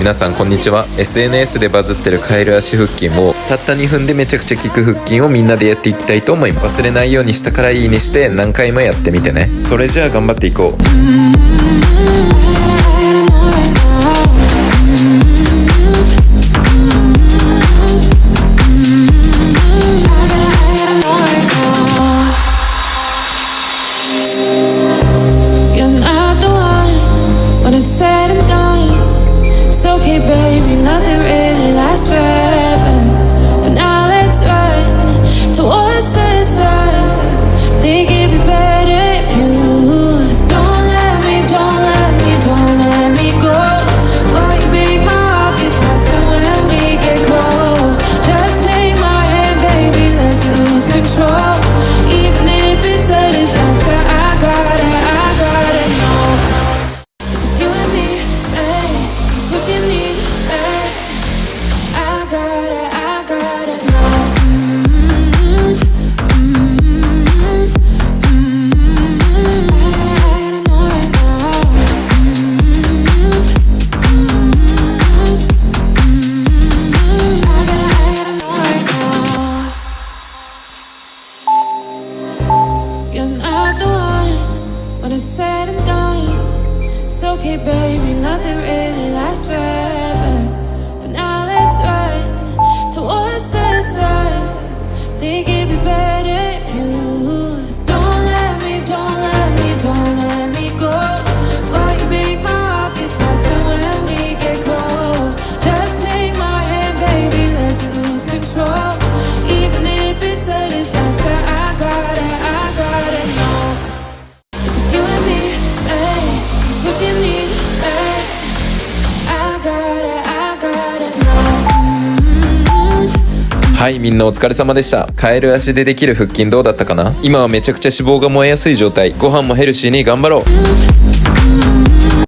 皆さんこんにちは。 SNS でバズってるカエル足腹筋をたった2分でめちゃくちゃ効く腹筋をみんなでやっていきたいと思います。忘れないようにしたからいいねして何回もやってみてね。それじゃあ頑張っていこう。Okay, baby, nothing really lasts forever. For now, let's run towards the sun. Think it'd be better if you don't let me go. While you make my heart beat faster when we get close. Just take my hand, baby, let's lose control. Even if it's a disaster, I gotta know. If it's you and me, it's what you need.はい、みんなお疲れ様でした。カエル足でできる腹筋どうだったかな。今はめちゃくちゃ脂肪が燃えやすい状態。ご飯もヘルシーに頑張ろう。